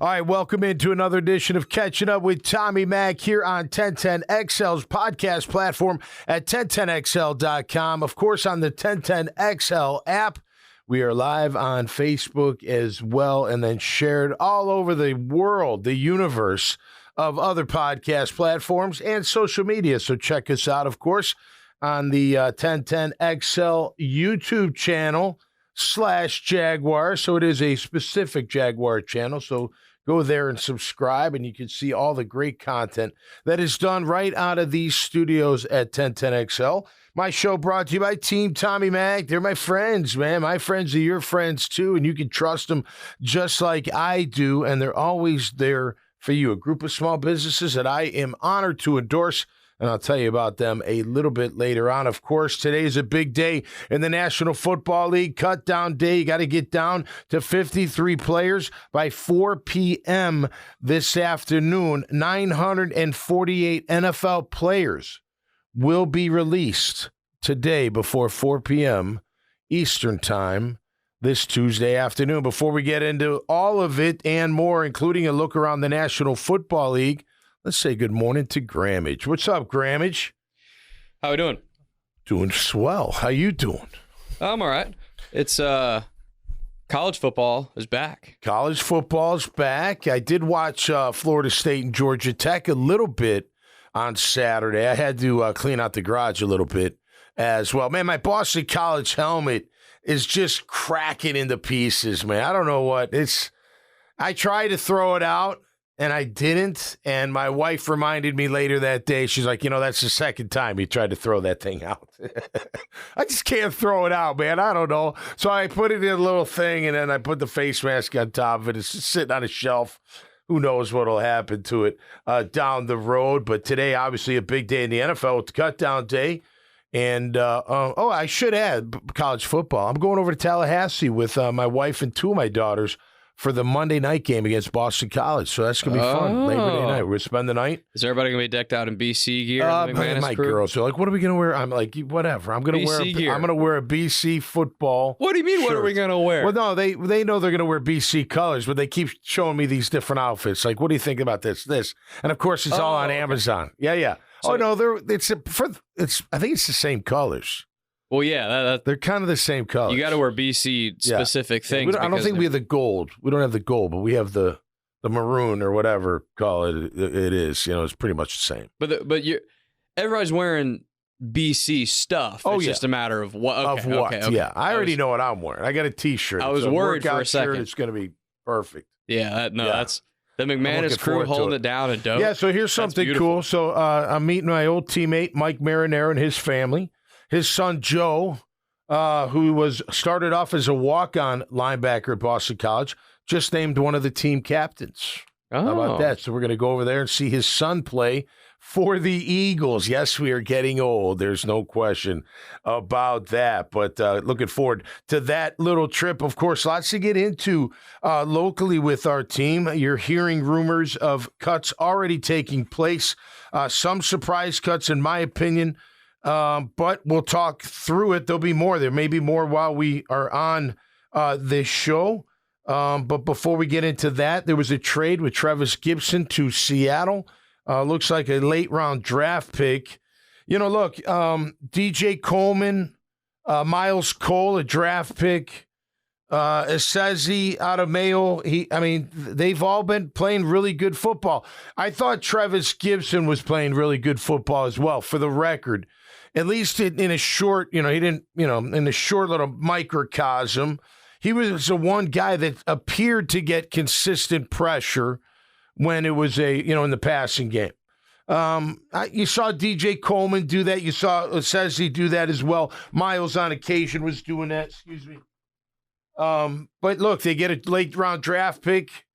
All right, welcome into another edition of Catching Up with Tommy Mac here on 1010XL's podcast platform at 1010XL.com. Of course, on the 1010XL app. We are live on Facebook as well, and then shared all over the world, the universe of other podcast platforms and social media. So check us out, of course, on the 1010XL YouTube channel /Jaguar. So it is a specific Jaguar channel. So go there and subscribe, and you can see all the great content that is done right out of these studios at 1010XL. My show brought to you by Team Tommy Mac. They're my friends, man. My friends are your friends, too, and you can trust them just like I do, and they're always there for you. A group of small businesses that I am honored to endorse, and I'll tell you about them a little bit later on. Of course, today is a big day in the National Football League. Cut down day. You got to get down to 53 players by 4 p.m. this afternoon. 948 NFL players will be released today before 4 p.m. Eastern Time this Tuesday afternoon. Before we get into all of it and more, including a look around the National Football League, let's say good morning to Grammage. What's up, Grammage? How we doing? Doing swell. How you doing? I'm all right. It's college football is back. College football's back. I did watch Florida State and Georgia Tech a little bit on Saturday. I had to clean out the garage a little bit as well. Man, my Boston College helmet is just cracking into pieces, man. I don't know what. I tried to throw it out, and I didn't, and my wife reminded me later that day. She's like, that's the second time you tried to throw that thing out. I just can't throw it out, man. I don't know. So I put it in a little thing, and then I put the face mask on top of it. It's just sitting on a shelf. Who knows what will happen to it down the road. But today, obviously, a big day in the NFL with the cutdown day. And, I should add college football. I'm going over to Tallahassee with my wife and two of my daughters for the Monday night game against Boston College. So that's going to be fun. Labor Day night. We're going to spend the night. Is everybody going to be decked out in BC gear? My girls are like, what are we going to wear? I'm like, whatever. I'm going to wear a BC football What do you mean, shirt. What are we going to wear? Well, no, they know they're going to wear BC colors, but they keep showing me these different outfits. Like, what do you think about this? And, of course, it's all on Amazon. Yeah. So, no, I think it's the same colors. Well, yeah, they're kind of the same colors. You got to wear BC specific things. I don't think we have the gold. We don't have the gold, but we have the maroon or whatever color it is. It's pretty much the same. But everybody's wearing BC stuff. It's just a matter of what. Okay. Yeah, I already know what I'm wearing. I got a T-shirt. I was worried for a second. It's going to be perfect. Yeah, that's the McManus crew holding it down and dope. Yeah. So here's something cool. So I'm meeting my old teammate Mike Marinero and his family. His son, Joe, who started off as a walk-on linebacker at Boston College, just named one of the team captains. Oh. How about that? So we're going to go over there and see his son play for the Eagles. Yes, we are getting old. There's no question about that. But looking forward to that little trip. Of course, lots to get into locally with our team. You're hearing rumors of cuts already taking place. Some surprise cuts, in my opinion. But we'll talk through it. There'll be more. There may be more while we are on this show. But before we get into that, there was a trade with Travis Gibson to Seattle. Looks like a late-round draft pick. Look, DJ Coleman, Miles Cole, a draft pick. Esezi out of Mayo. They've all been playing really good football. I thought Travis Gibson was playing really good football as well, for the record. At least in a short, in a short little microcosm, he was the one guy that appeared to get consistent pressure when it was in the passing game. You saw DJ Coleman do that. You saw Esezi do that as well. Miles on occasion was doing that. Excuse me. But look, they get a late round draft pick.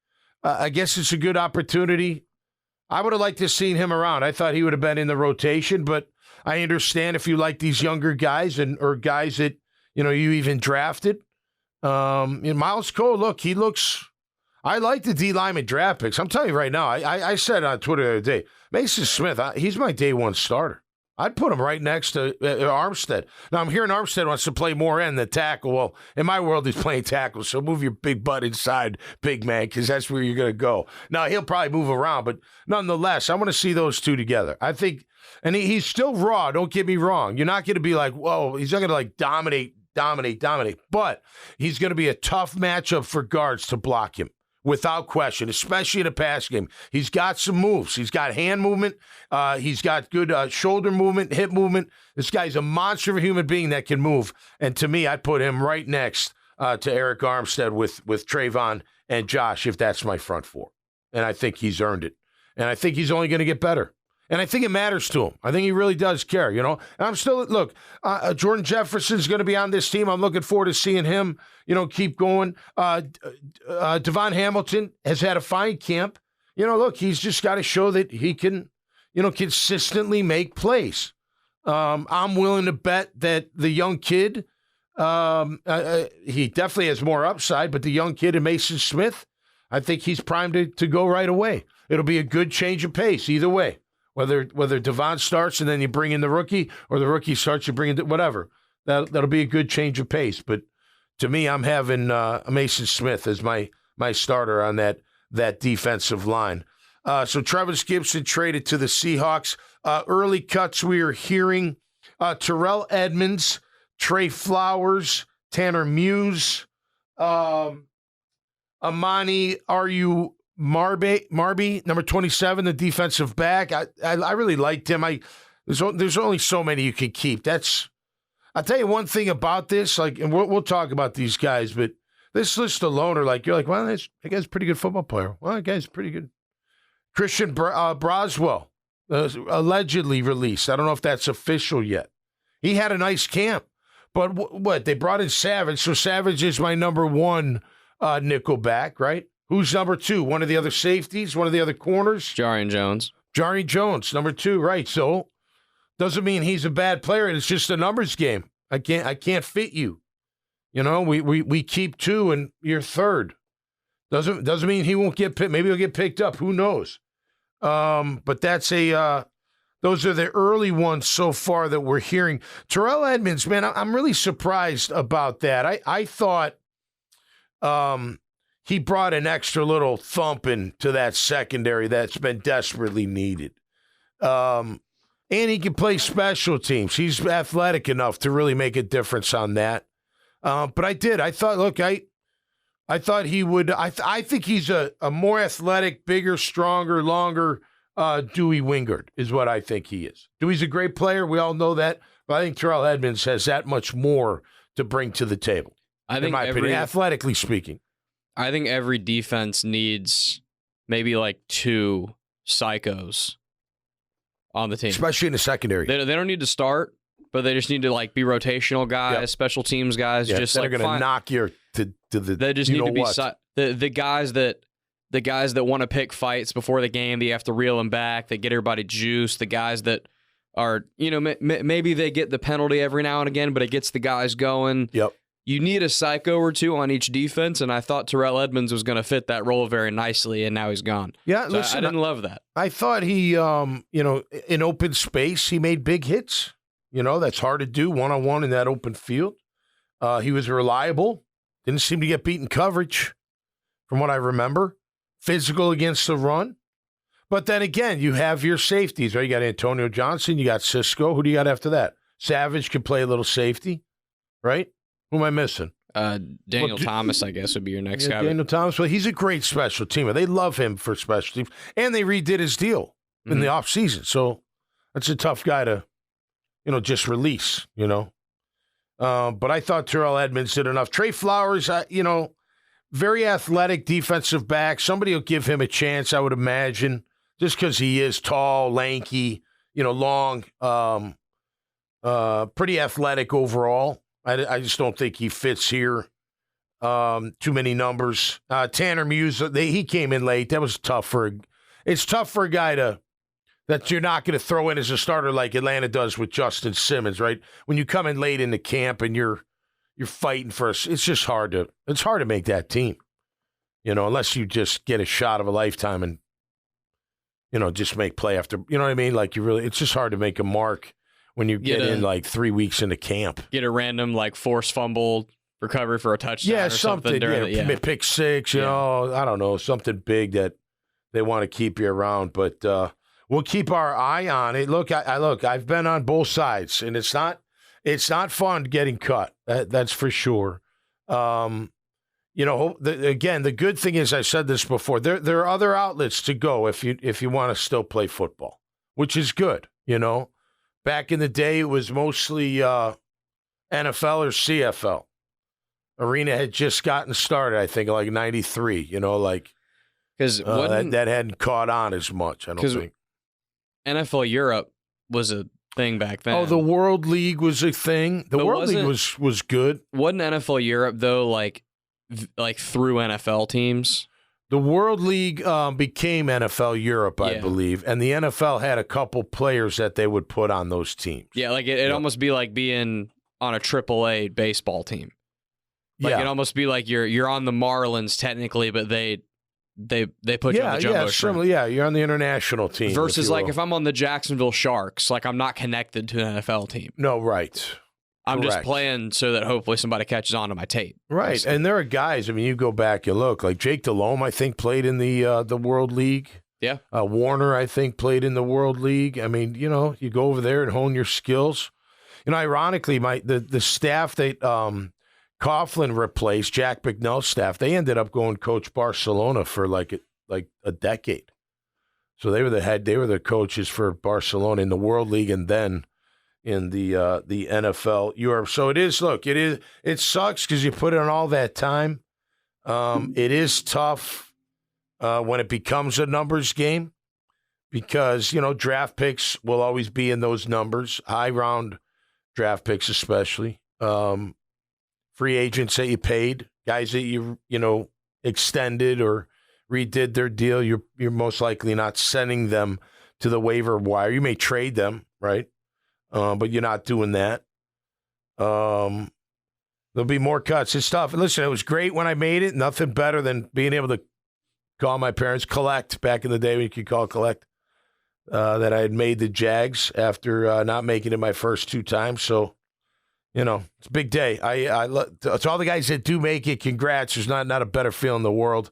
I guess it's a good opportunity. I would have liked to have seen him around. I thought he would have been in the rotation, but I understand if you like these younger guys or guys that, you even drafted. Miles Cole, look, he looks, I like the D lineman draft picks. I'm telling you right now, I said on Twitter the other day, Mason Smith, he's my day one starter. I'd put him right next to Armstead. Now, I'm hearing Armstead wants to play more end than tackle. Well, in my world, he's playing tackle, so move your big butt inside, big man, because that's where you're going to go. Now, he'll probably move around, but nonetheless, I want to see those two together. I think, and he's still raw, don't get me wrong. You're not going to be like, whoa, he's not going to like dominate, but he's going to be a tough matchup for guards to block him. Without question, especially in a pass game. He's got some moves. He's got hand movement. He's got good shoulder movement, hip movement. This guy's a monster of a human being that can move. And to me, I'd put him right next to Eric Armstead with Trayvon and Josh, if that's my front four. And I think he's earned it. And I think he's only going to get better. And I think it matters to him. I think he really does care, you know. And I'm still, look, Jordan Jefferson's going to be on this team. I'm looking forward to seeing him, you know, keep going. Devon Hamilton has had a fine camp. You know, look, he's just got to show that he can, you know, consistently make plays. I'm willing to bet that the young kid, he definitely has more upside, but the young kid in Mason Smith, I think he's primed to go right away. It'll be a good change of pace either way. Whether Devon starts and then you bring in the rookie, or the rookie starts, you bring in whatever. That'll be a good change of pace. But to me, I'm having Mason Smith as my starter on that defensive line. So Travis Gibson traded to the Seahawks. Early cuts we are hearing: Terrell Edmonds, Trey Flowers, Tanner Muse, Amani Marby, number 27, the defensive back. I really liked him. There's only so many you can keep. I'll tell you one thing about this, like, and we'll talk about these guys, but this list alone are like, you're like, well, that guy's a pretty good football player. Well, that guy's pretty good. Christian Broswell, allegedly released. I don't know if that's official yet. He had a nice camp, but what? They brought in Savage, so Savage is my number one nickel back, right? Who's number two? One of the other safeties? One of the other corners? Jarian Jones, number two, right. So doesn't mean he's a bad player. It's just a numbers game. I can't fit you. You know, we keep two and you're third. Doesn't mean he won't get picked. Maybe he'll get picked up. Who knows? But that's those are the early ones so far that we're hearing. Terrell Edmonds, man, I'm really surprised about that. I thought he brought an extra little thumping to that secondary that's been desperately needed. And he can play special teams. He's athletic enough to really make a difference on that. But I thought he would. I think he's a more athletic, bigger, stronger, longer Dewey Wingard is what I think he is. Dewey's a great player. We all know that. But I think Terrell Edmonds has that much more to bring to the table, in my opinion, athletically speaking. I think every defense needs maybe like two psychos on the team. Especially in the secondary. They don't need to start, but they just need to like be rotational guys, special teams guys. Just that are going to knock your to the. They just need to be the guys that want to pick fights before the game. That you have to reel them back. They get everybody juiced. The guys that are, you know, maybe they get the penalty every now and again, but it gets the guys going. Yep. You need a psycho or two on each defense, and I thought Terrell Edmonds was going to fit that role very nicely, and now he's gone. Yeah, so listen, I didn't love that. I thought he, in open space, he made big hits. You know, that's hard to do one-on-one in that open field. He was reliable. Didn't seem to get beaten coverage, from what I remember. Physical against the run. But then again, you have your safeties, right? You got Antonio Johnson, you got Cisco. Who do you got after that? Savage could play a little safety, right? Who am I missing? Daniel Thomas, I guess, would be your next guy. Daniel Thomas. Well, he's a great special teamer. They love him for special teams. And they redid his deal in the offseason. So that's a tough guy to, just release, But I thought Terrell Edmonds did enough. Trey Flowers, very athletic defensive back. Somebody will give him a chance, I would imagine, just because he is tall, lanky, long, pretty athletic overall. I just don't think he fits here. Too many numbers. Tanner Muse, he came in late. That was tough it's tough for a guy that you're not going to throw in as a starter like Atlanta does with Justin Simmons, right? When you come in late in the camp and you're fighting for us, it's just hard to make that team, unless you just get a shot of a lifetime and, just make play after, you know what I mean? Like it's just hard to make a mark when you get in like 3 weeks into camp. Get a random like forced fumble recovery for a touchdown or something. Pick six, you know, I don't know, something big that they want to keep you around. But we'll keep our eye on it. Look, I've been on both sides, and it's not fun getting cut. That's for sure. You know, again, the good thing is, I said this before, there are other outlets to go if you want to still play football, which is good, you know. Back in the day, it was mostly NFL or CFL. Arena had just gotten started, I think, like 93, you know, like because that hadn't caught on as much, I don't think. NFL Europe was a thing back then. Oh, the World League was a thing. The World League was good. Wasn't NFL Europe, though, like through NFL teams? The World League became NFL Europe, I believe, and the NFL had a couple players that they would put on those teams. Yeah, like it'd almost be like being on a AAA baseball team. Like it'd almost be like you're on the Marlins technically, but they put you on the jumbo shrimp. Yeah, you're on the international team. Versus like if I'm on the Jacksonville Sharks, like I'm not connected to an NFL team. No, right. I'm just playing so that hopefully somebody catches on to my tape. Right, basically. And there are guys, I mean, you go back and look, like Jake Delhomme, I think, played in the World League. Yeah. Warner, I think, played in the World League. I mean, you know, you go over there and hone your skills. You know, ironically, the staff that Coughlin replaced, Jack McNell's staff, they ended up going coach Barcelona for like a decade. So they were the coaches for Barcelona in the World League and then in the NFL Europe. So it sucks because you put in all that time. It is tough when it becomes a numbers game because, you know, draft picks will always be in those numbers, high round draft picks especially. Free agents that you paid, guys that you know extended or redid their deal, you're most likely not sending them to the waiver wire. You may trade them, right? But you're not doing that. There'll be more cuts. It's tough. Listen, it was great when I made it. Nothing better than being able to call my parents, collect, back in the day when you could call collect, that I had made the Jags after not making it my first 2 times. So, you know, it's a big day. To all the guys that do make it, congrats. There's not a better feeling in the world.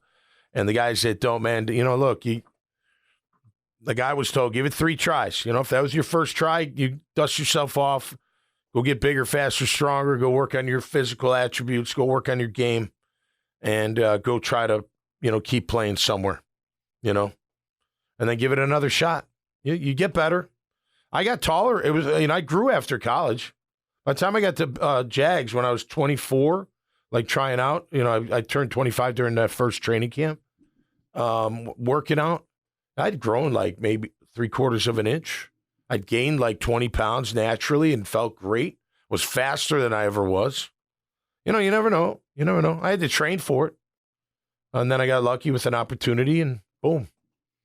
And the guys that don't, man, you know, look, the guy was told, give it 3 tries. You know, if that was your first try, you dust yourself off, go get bigger, faster, stronger, go work on your physical attributes, go work on your game, and go try to, you know, keep playing somewhere, you know, and then give it another shot. You get better. I got taller. It was, you know, I grew after college. By the time I got to Jags when I was 24, like trying out, you know, I turned 25 during that first training camp, working out. I'd grown like maybe 3/4 of an inch. I'd gained like 20 pounds naturally and felt great. Was faster than I ever was. You know, you never know. You never know. I had to train for it. And then I got lucky with an opportunity and boom.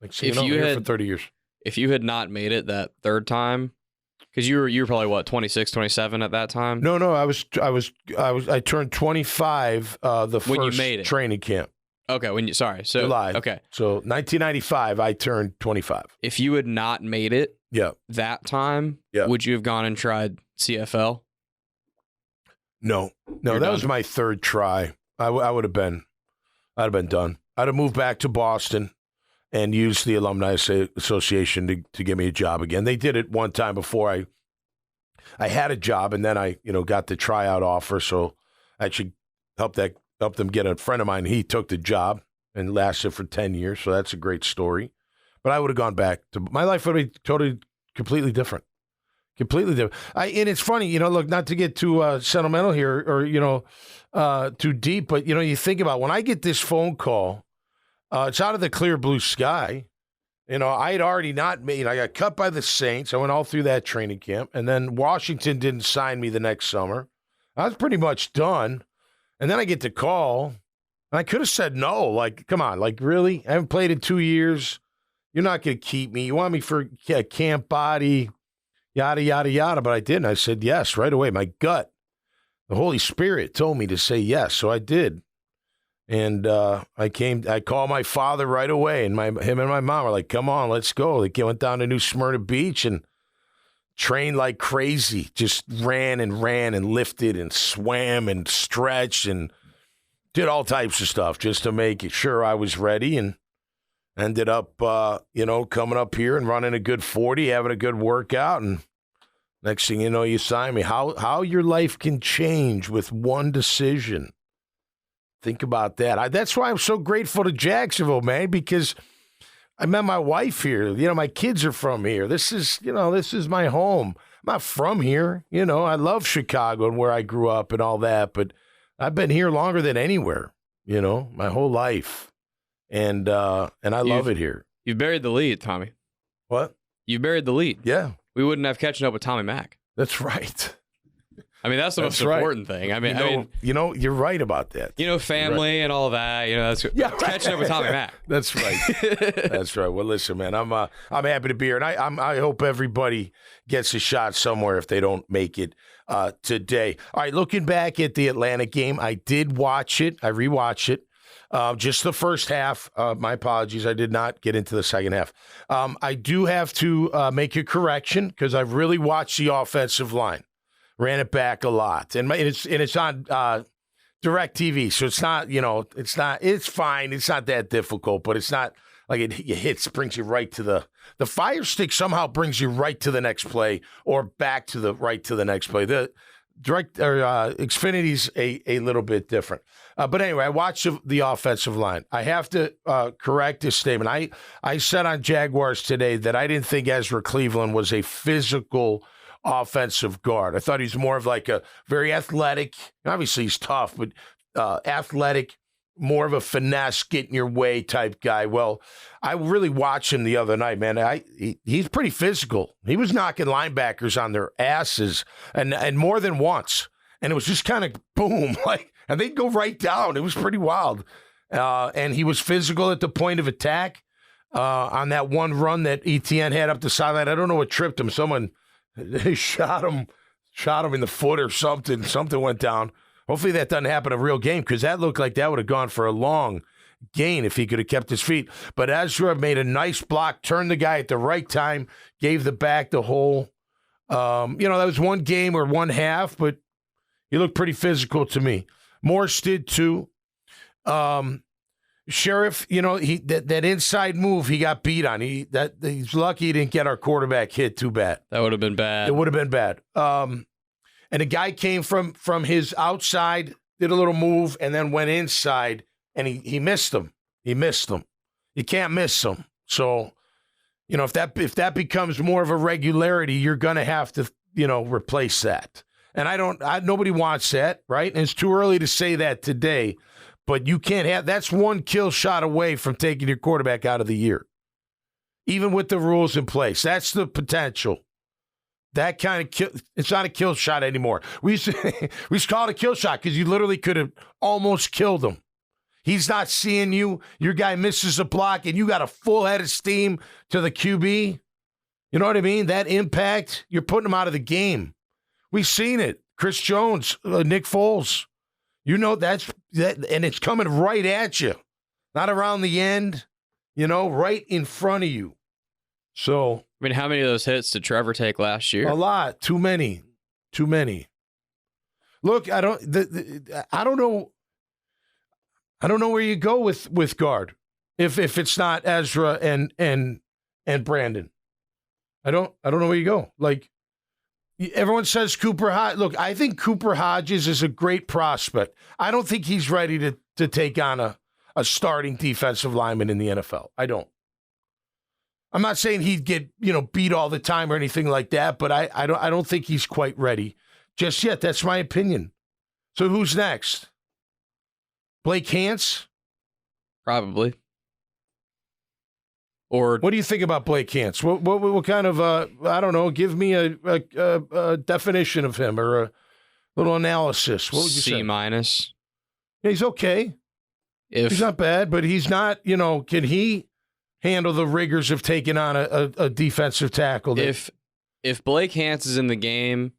Like, so, you know, here for 30 years. If you had not made it that third time, because you were probably what, 26, 27 at that time? No, I turned 25 the first when you made it. Training camp. Okay, so July. Okay. So 1995 I turned 25. If you had not made it that time, would you have gone and tried CFL? No, that was my third try. I'd have been done. I'd have moved back to Boston and used the Alumni Association to give me a job again. They did it one time before I had a job, and then I, you know, got the tryout offer. So I actually helped them get a friend of mine. He took the job and lasted for 10 years. So that's a great story. But I would have gone back to my life would be totally, completely different. Completely different. And it's funny, you know, look, not to get too sentimental here or, you know, too deep, but, you know, you think about when I get this phone call, it's out of the clear blue sky. You know, I had already not made, I got cut by the Saints. I went all through that training camp. And then Washington didn't sign me the next summer. I was pretty much done. And then I get the call. And I could have said no. Like, come on. Like, really? I haven't played in 2 years. You're not going to keep me. You want me for camp body, yada, yada, yada. But I didn't. I said yes right away. My gut, the Holy Spirit told me to say yes. So I did. And I called my father right away, and him and my mom were like, come on, let's go. They went down to New Smyrna Beach, and trained like crazy, just ran and lifted and swam and stretched and did all types of stuff just to make sure I was ready, and ended up, coming up here and running a good 40, having a good workout, and next thing you know, you sign me. How your life can change with one decision. Think about that. That's why I'm so grateful to Jacksonville, man, because I met my wife here. My kids are from here. This is my home. I'm not from here. I love Chicago and where I grew up and all that, but I've been here longer than anywhere, my whole life. And I love it here. You've buried the lead, Tommy. What? You've buried the lead. Yeah. We wouldn't have catching up with Tommy Mack. That's right. I mean, that's the most important thing. I mean, you're right about that. Family and all that. That's catching up with Tommy Mack. That's right. That's right. Well, listen, man, I'm happy to be here, and I hope everybody gets a shot somewhere if they don't make it today. All right, looking back at the Atlanta game, I did watch it. I rewatched it. Just the first half. My apologies. I did not get into the second half. I do have to make a correction because I've really watched the offensive line. Ran it back a lot, and it's on DirecTV, so it's not it's fine. It's not that difficult, but it's not like it brings you right to the Fire Stick somehow brings you right to the next play or back to the next play. The Xfinity's a little bit different. But anyway, I watched the offensive line. I have to correct this statement. I said on Jaguars today that I didn't think Ezra Cleveland was a physical offensive guard. I thought he's more of like a very athletic, obviously he's tough, but athletic, more of a finesse, get in your way type guy. Well, I really watched him the other night, man. He's pretty physical. He was knocking linebackers on their asses and more than once. And it was just kind of boom, and they'd go right down. It was pretty wild. And he was physical at the point of attack on that one run that ETN had up the sideline. I don't know what tripped him. Someone shot him in the foot or something. Something went down. Hopefully that doesn't happen in a real game because that looked like that would have gone for a long gain if he could have kept his feet. But Ezra made a nice block, turned the guy at the right time, gave the back the hole. That was one game or one half, but he looked pretty physical to me. Morse did too. Sheriff, that inside move he got beat on. He's lucky he didn't get our quarterback hit too bad. That would have been bad. It would have been bad. And the guy came from his outside, did a little move, and then went inside, and he missed him. He missed him. You can't miss him. So, if that becomes more of a regularity, you're gonna have to, replace that. And nobody wants that, right? And it's too early to say that today. But you can't have – that's one kill shot away from taking your quarterback out of the year, even with the rules in place. That's the potential. That kind of kill – it's not a kill shot anymore. We used to call it a kill shot because you literally could have almost killed him. He's not seeing you. Your guy misses a block, and you got a full head of steam to the QB. You know what I mean? That impact, you're putting him out of the game. We've seen it. Chris Jones, Nick Foles. That, and it's coming right at you, not around the end, right in front of you. So, I mean, how many of those hits did Trevor take last year? A lot, too many. Look, I don't know where you go with guard if it's not Ezra and Brandon. I don't know where you go. Like. Everyone says Cooper Hodges. Look, I think Cooper Hodges is a great prospect. I don't think he's ready to take on a starting defensive lineman in the NFL. I don't. I'm not saying he'd get beat all the time or anything like that, but I don't think he's quite ready just yet. That's my opinion. So who's next? Blake Hance? Probably. Or what do you think about Blake Hance? What kind of I don't know? Give me a definition of him or a little analysis. What would you say? C minus. Yeah, he's okay. He's not bad, but he's not. Can he handle the rigors of taking on a defensive tackle? If Blake Hance is in the game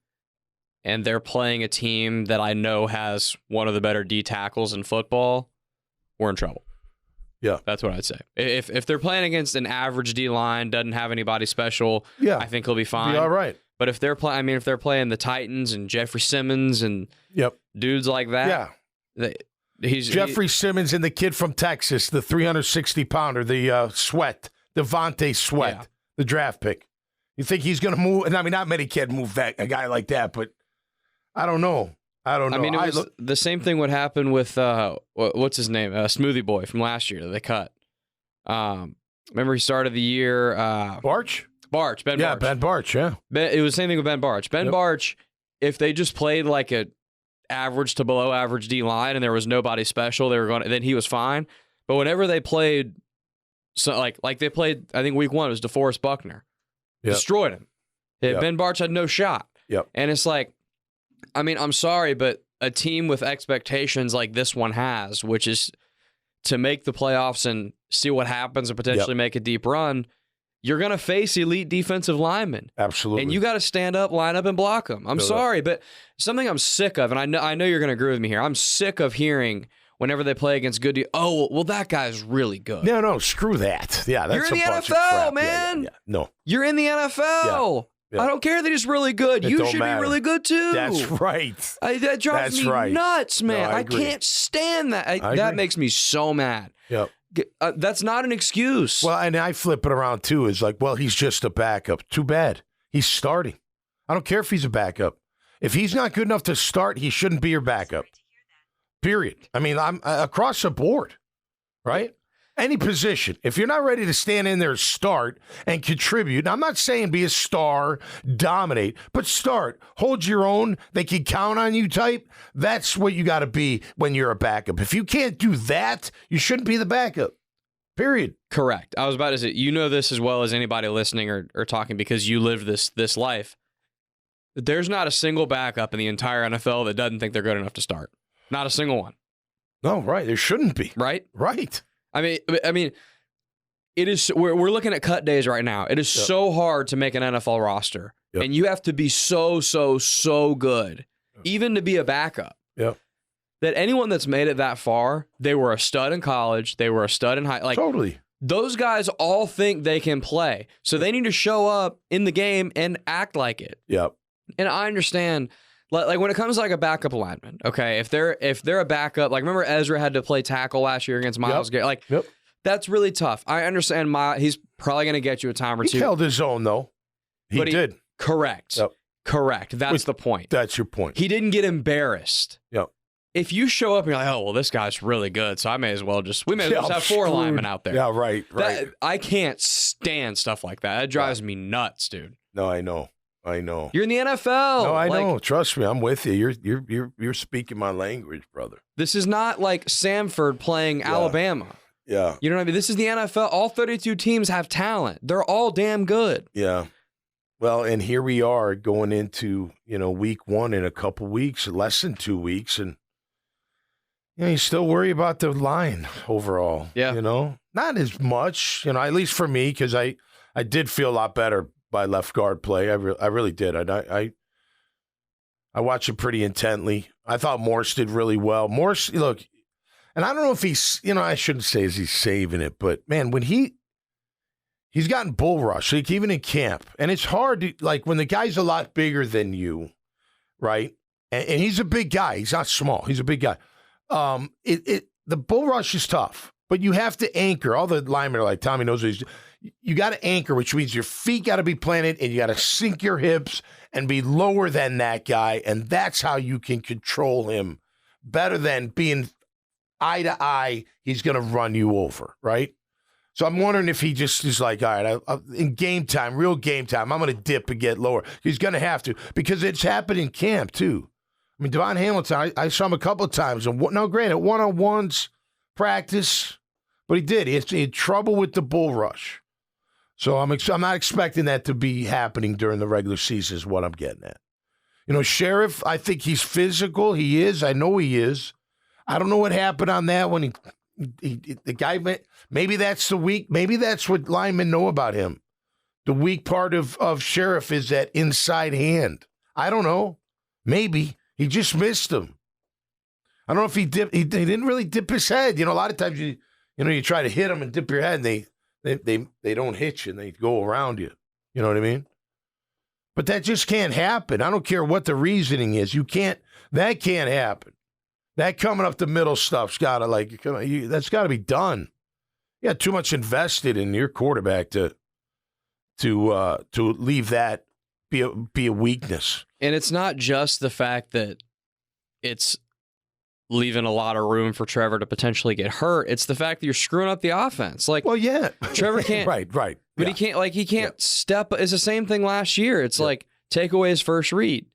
and they're playing a team that I know has one of the better D tackles in football, we're in trouble. Yeah, that's what I'd say. If they're playing against an average D line, doesn't have anybody special, I think he'll be fine. Be all right. But if they're playing the Titans and Jeffrey Simmons and dudes like that, he's Jeffrey Simmons and the kid from Texas, the 360-pounder, the Sweat, Devontae Sweat, the draft pick. You think he's going to move? I mean, not many can move a guy like that, but I don't know. I mean, the same thing would happen with what's his name, Smoothie Boy from last year that they cut. Remember he started the year Barch? Ben Barch. Ben Barch, yeah. It was the same thing with Ben Barch. Ben Barch, if they just played like a average to below average D line and there was nobody special, then he was fine. But whenever they played, so like they played, I think week 1 it was DeForest Buckner, destroyed him. Ben Barch had no shot. And it's like, I mean, I'm sorry, but a team with expectations like this one has, which is to make the playoffs and see what happens and potentially make a deep run, you're going to face elite defensive linemen. Absolutely. And you got to stand up, line up, and block them. I'm sorry, but something I'm sick of, and I know you're going to agree with me here, I'm sick of hearing whenever they play against good, that guy's really good. No, screw that. Yeah, that's you're in the bunch NFL, of crap. man. Yeah. No. You're in the NFL. Yeah. I don't care that he's really good. You should be really good, too. That's right. That drives me nuts, man. No, I can't stand that. That makes me so mad. Yep. That's not an excuse. Well, and I flip it around, too. It's like, well, he's just a backup. Too bad. He's starting. I don't care if he's a backup. If he's not good enough to start, he shouldn't be your backup. Period. I mean, I'm across the board, right? Any position. If you're not ready to stand in there, start and contribute. Now, I'm not saying be a star, dominate, but start. Hold your own. They can count on you type. That's what you got to be when you're a backup. If you can't do that, you shouldn't be the backup. Period. Correct. I was about to say, you know this as well as anybody listening or talking because you lived this life. There's not a single backup in the entire NFL that doesn't think they're good enough to start. Not a single one. No, right. There shouldn't be. Right? Right. I mean, it is. We're looking at cut days right now. It is so hard to make an NFL roster, and you have to be so good, even to be a backup. Yep. That anyone that's made it that far, they were a stud in college, they were a stud in high. Like totally. Those guys all think they can play, so they need to show up in the game and act like it. Yep. And I understand. Like when it comes to like a backup lineman, okay, if they're a backup, like remember Ezra had to play tackle last year against Myles Garrett, that's really tough. I understand he's probably going to get you a time or two. He held his own though. He did. Correct. Yep. Correct. That's the point. That's your point. He didn't get embarrassed. Yep. If you show up and you're like, oh well, this guy's really good, so we may as well just have 4 linemen out there. Yeah, right. I can't stand stuff like that. That drives me nuts, dude. No, I know. You're in the NFL. No, I know. Trust me, I'm with you. You're speaking my language, brother. This is not like Samford playing Alabama. Yeah. You know what I mean? This is the NFL. All 32 teams have talent. They're all damn good. Yeah. Well, and here we are going into, week 1 in a couple weeks, less than 2 weeks, and you still worry about the line overall. Yeah. Not as much, at least for me, because I did feel a lot better by left guard play. I really did. I watched it pretty intently. I thought Morse did really well. Morse, look, and I don't know if he's, I shouldn't say he's saving it, but man, when he's gotten bull rush, like even in camp, and it's hard to, like when the guy's a lot bigger than you, right? And he's a big guy. He's not small. He's a big guy. The bull rush is tough, but you have to anchor. All the linemen are like, Tommy knows what he's. You got to anchor, which means your feet got to be planted and you got to sink your hips and be lower than that guy. And that's how you can control him better than being eye to eye. He's going to run you over, right? So I'm wondering if he just is like, all right, in game time, real game time, I'm going to dip and get lower. He's going to have to because it's happened in camp too. I mean, Devon Hamilton, I saw him a couple of times. And now, granted, one-on-ones practice, but he did. He had trouble with the bull rush. So I'm not expecting that to be happening during the regular season is what I'm getting at. Sheriff, I think he's physical. He is. I know he is. I don't know what happened on that one. The guy, maybe that's the weak. Maybe that's what linemen know about him. The weak part of Sheriff is that inside hand. I don't know. Maybe. He just missed him. I don't know if he dipped. He didn't really dip his head. A lot of times you try to hit him and dip your head and they don't hit you and they go around you. You know what I mean? But that just can't happen. I don't care what the reasoning is. That can't happen. That coming up the middle stuff's got to that's got to be done. You got too much invested in your quarterback to leave that be a weakness. And it's not just the fact that it's leaving a lot of room for Trevor to potentially get hurt. It's the fact that you're screwing up the offense. Like, well, yeah, Trevor can't. right. But he can't step. It's the same thing last year. It's like take away his first read.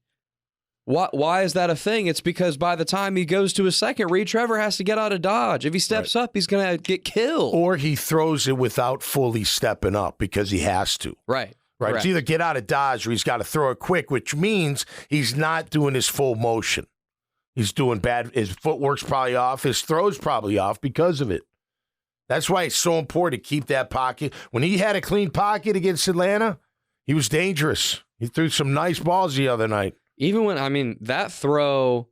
Why is that a thing? It's because by the time he goes to his second read, Trevor has to get out of dodge. If he steps up, he's going to get killed. Or he throws it without fully stepping up because he has to. Right. It's either get out of dodge or he's got to throw it quick, which means he's not doing his full motion. He's doing bad. His footwork's probably off. His throw's probably off because of it. That's why it's so important to keep that pocket. When he had a clean pocket against Atlanta, he was dangerous. He threw some nice balls the other night. Even when, that throw,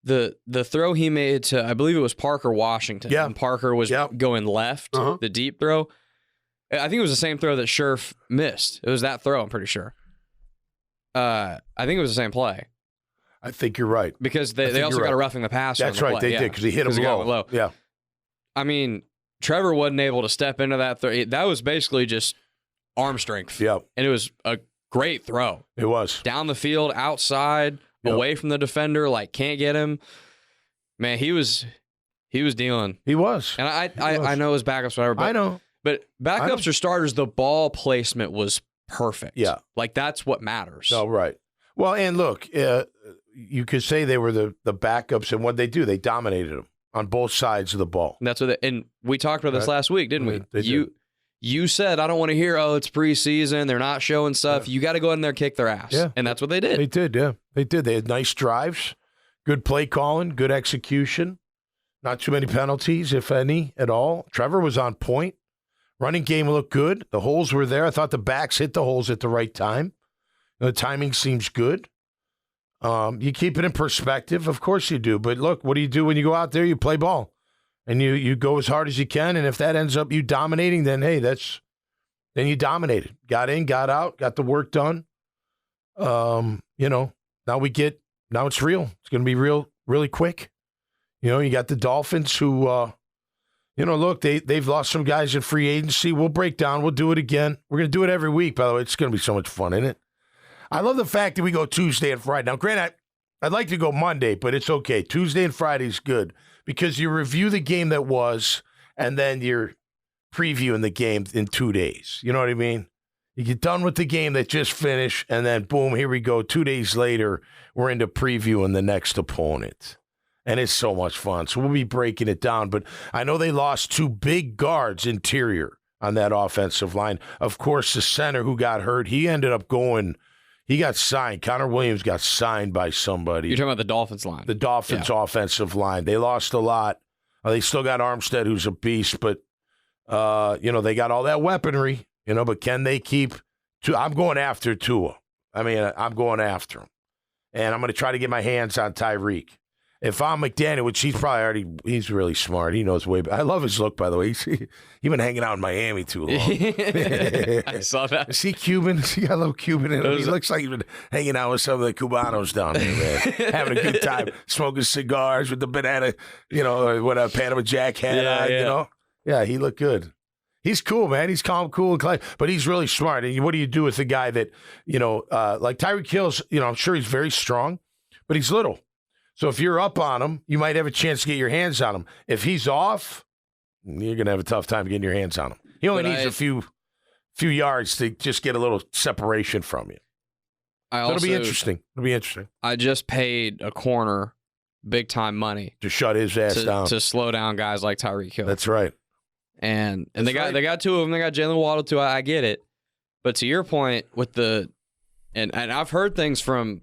the throw he made to, I believe it was Parker Washington. Yeah. And Parker was going left, the deep throw. I think it was the same throw that Scherf missed. It was that throw, I'm pretty sure. I think it was the same play. I think you're right. Because they also got a roughing the passer. That's right, they did, because he hit him low. Yeah. I mean, Trevor wasn't able to step into that throw. That was basically just arm strength. Yeah. And it was a great throw. It was. Down the field, outside, away from the defender, can't get him. Man, he was dealing. He was. And I know his backups, whatever. But, I know. But backups or starters, the ball placement was perfect. Yeah. That's what matters. Oh, right. Well, and look, you could say they were the backups, and what they do, they dominated them on both sides of the ball. And that's what and we talked about this last week, didn't we? They did. You said, I don't want to hear, it's preseason, they're not showing stuff. You got to go in there and kick their ass. Yeah. And that's what they did. They did, yeah. They did. They had nice drives, good play calling, good execution, not too many penalties, if any, at all. Trevor was on point. Running game looked good. The holes were there. I thought the backs hit the holes at the right time. The timing seems good. You keep it in perspective. Of course you do. But look, what do you do when you go out there? You play ball. And you go as hard as you can. And if that ends up you dominating, then, hey, then you dominated. Got in, got out, got the work done. Now it's real. It's going to be real really quick. You got the Dolphins who, look, they've lost some guys in free agency. We'll break down. We'll do it again. We're going to do it every week, by the way. It's going to be so much fun, isn't it? I love the fact that we go Tuesday and Friday. Now, granted, I'd like to go Monday, but it's okay. Tuesday and Friday is good because you review the game that was, and then you're previewing the game in 2 days. You know what I mean? You get done with the game that just finished, and then, boom, here we go. 2 days later, we're into previewing the next opponent. And it's so much fun. So we'll be breaking it down. But I know they lost two big guards interior on that offensive line. Of course, the center who got hurt, he ended up going – he got signed. Connor Williams got signed by somebody. You're talking about the Dolphins line. The Dolphins offensive line. They lost a lot. They still got Armstead, who's a beast, but, they got all that weaponry, but can they keep – I'm going after Tua. I'm going after him. And I'm going to try to get my hands on Tyreek. If I'm McDaniel, which he's really smart. He knows way better. I love his look, by the way. He's been hanging out in Miami too long. I saw that. Is he Cuban? He got a little Cuban in him. He looks like he's been hanging out with some of the Cubanos down there, man. Having a good time, smoking cigars with the banana, what a Panama Jack hat on, Yeah, he looked good. He's cool, man. He's calm, cool, and collected, but he's really smart. And what do you do with a guy that, like Tyreek Hill's, I'm sure he's very strong, but he's little. So if you're up on him, you might have a chance to get your hands on him. If he's off, you're going to have a tough time getting your hands on him. He only needs a few yards to just get a little separation from you. It'll be interesting. I just paid a corner big-time money. To shut his ass down. To slow down guys like Tyreek Hill. That's right. And they got two of them. They got Jalen Waddle, too. I get it. But to your point, with and I've heard things from